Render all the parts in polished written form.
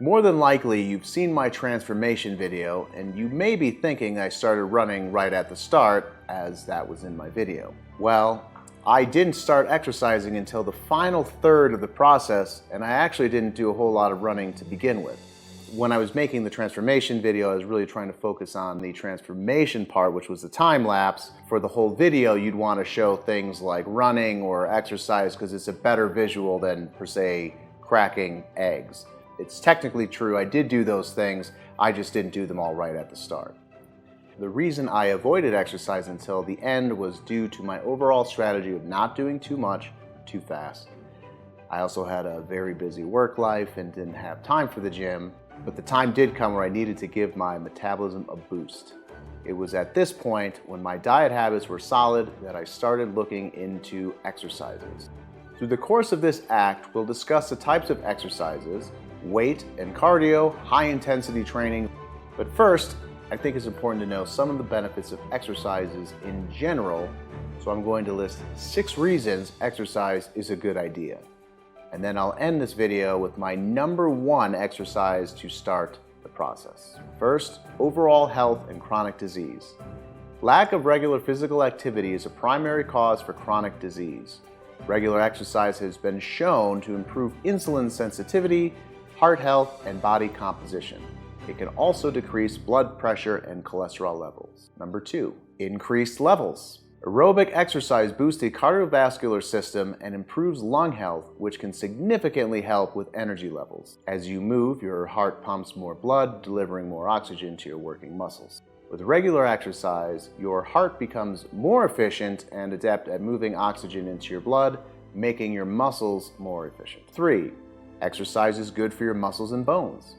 More than likely, you've seen my transformation video, and you may be thinking I started running right at the start, as that was in my video. Well, I didn't start exercising until the final third of the process, and I actually didn't do a whole lot of running to begin with. When I was making the transformation video, I was really trying to focus on the transformation part, which was the time lapse. For the whole video, you'd want to show things like running or exercise because it's a better visual than, per se, cracking eggs. It's technically true, I did do those things, I just didn't do them all right at the start. The reason I avoided exercise until the end was due to my overall strategy of not doing too much, too fast. I also had a very busy work life and didn't have time for the gym, but the time did come where I needed to give my metabolism a boost. It was at this point, when my diet habits were solid, that I started looking into exercises. Through the course of this act, we'll discuss the types of exercises, weight and cardio, high-intensity training. But first, I think it's important to know some of the benefits of exercises in general, so I'm going to list 6 reasons exercise is a good idea. And then I'll end this video with my number 1 exercise to start the process. First, overall health and chronic disease. Lack of regular physical activity is a primary cause for chronic disease. Regular exercise has been shown to improve insulin sensitivity, heart health, and body composition. It can also decrease blood pressure and cholesterol levels. Number 2, increased levels. Aerobic exercise boosts the cardiovascular system and improves lung health, which can significantly help with energy levels. As you move, your heart pumps more blood, delivering more oxygen to your working muscles. With regular exercise, your heart becomes more efficient and adept at moving oxygen into your blood, making your muscles more efficient. 3, exercise is good for your muscles and bones.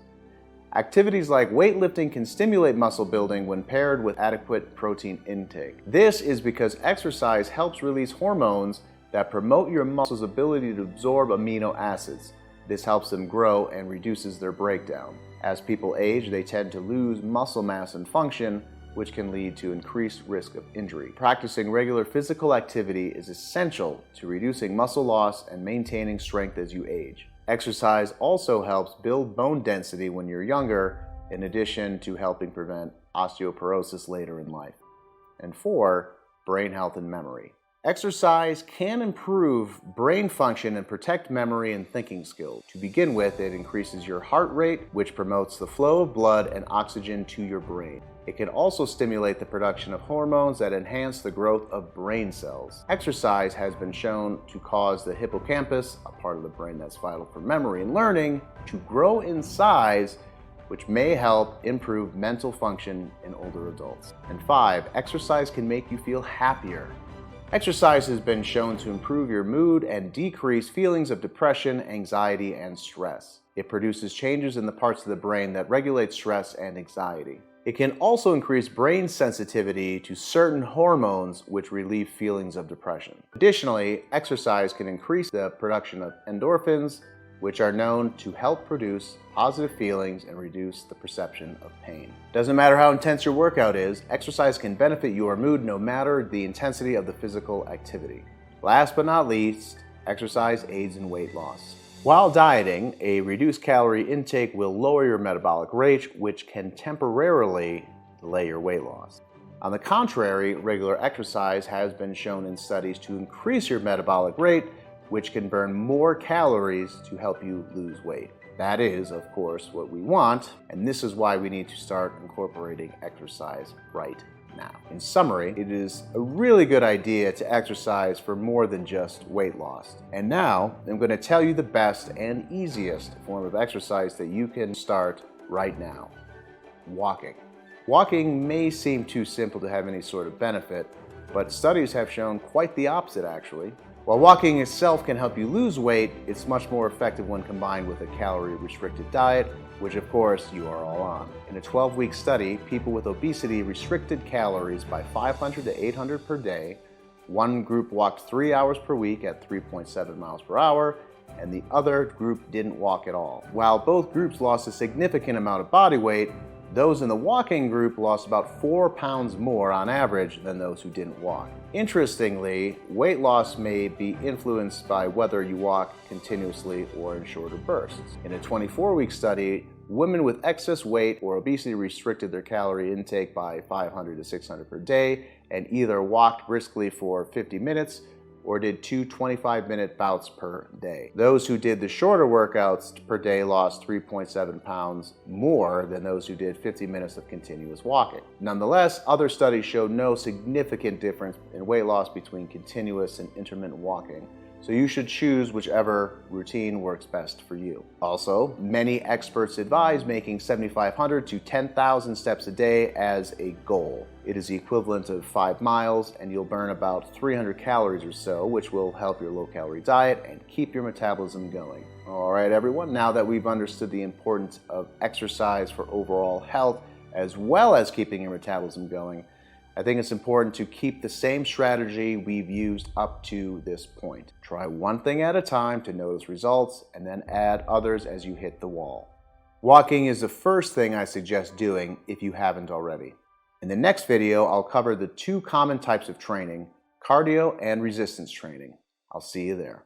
Activities like weightlifting can stimulate muscle building when paired with adequate protein intake. This is because exercise helps release hormones that promote your muscles' ability to absorb amino acids. This helps them grow and reduces their breakdown. As people age, they tend to lose muscle mass and function, which can lead to increased risk of injury. Practicing regular physical activity is essential to reducing muscle loss and maintaining strength as you age. Exercise also helps build bone density when you're younger, in addition to helping prevent osteoporosis later in life. And 4, brain health and memory. Exercise can improve brain function and protect memory and thinking skills. To begin with, it increases your heart rate, which promotes the flow of blood and oxygen to your brain. It can also stimulate the production of hormones that enhance the growth of brain cells. Exercise has been shown to cause the hippocampus, a part of the brain that's vital for memory and learning, to grow in size, which may help improve mental function in older adults. And 5, exercise can make you feel happier. Exercise has been shown to improve your mood and decrease feelings of depression, anxiety, and stress. It produces changes in the parts of the brain that regulate stress and anxiety. It can also increase brain sensitivity to certain hormones which relieve feelings of depression. Additionally, exercise can increase the production of endorphins, which are known to help produce positive feelings and reduce the perception of pain. Doesn't matter how intense your workout is, exercise can benefit your mood no matter the intensity of the physical activity. Last but not least, exercise aids in weight loss. While dieting, a reduced calorie intake will lower your metabolic rate, which can temporarily delay your weight loss. On the contrary, regular exercise has been shown in studies to increase your metabolic rate, which can burn more calories to help you lose weight. That is, of course, what we want, and this is why we need to start incorporating exercise right now. In summary, it is a really good idea to exercise for more than just weight loss. And now, I'm going to tell you the best and easiest form of exercise that you can start right now: walking. Walking may seem too simple to have any sort of benefit, but studies have shown quite the opposite actually. While walking itself can help you lose weight, it's much more effective when combined with a calorie-restricted diet, which of course you are all on. In a 12-week study, people with obesity restricted calories by 500 to 800 per day. One group walked 3 hours per week at 3.7 miles per hour, and the other group didn't walk at all. While both groups lost a significant amount of body weight, Those in the walking group lost about 4 pounds more on average than those who didn't walk. Interestingly, weight loss may be influenced by whether you walk continuously or in shorter bursts. In a 24-week study, women with excess weight or obesity restricted their calorie intake by 500 to 600 per day and either walked briskly for 50 minutes or did 2 25-minute bouts per day. Those who did the shorter workouts per day lost 3.7 pounds more than those who did 50 minutes of continuous walking. Nonetheless, other studies showed no significant difference in weight loss between continuous and intermittent walking, so you should choose whichever routine works best for you. Also, many experts advise making 7,500 to 10,000 steps a day as a goal. It is the equivalent of 5 miles, and you'll burn about 300 calories or so, which will help your low-calorie diet and keep your metabolism going. All right, everyone, now that we've understood the importance of exercise for overall health, as well as keeping your metabolism going, I think it's important to keep the same strategy we've used up to this point. Try one thing at a time to notice results, and then add others as you hit the wall. Walking is the first thing I suggest doing if you haven't already. In the next video, I'll cover the 2 common types of training, cardio and resistance training. I'll see you there.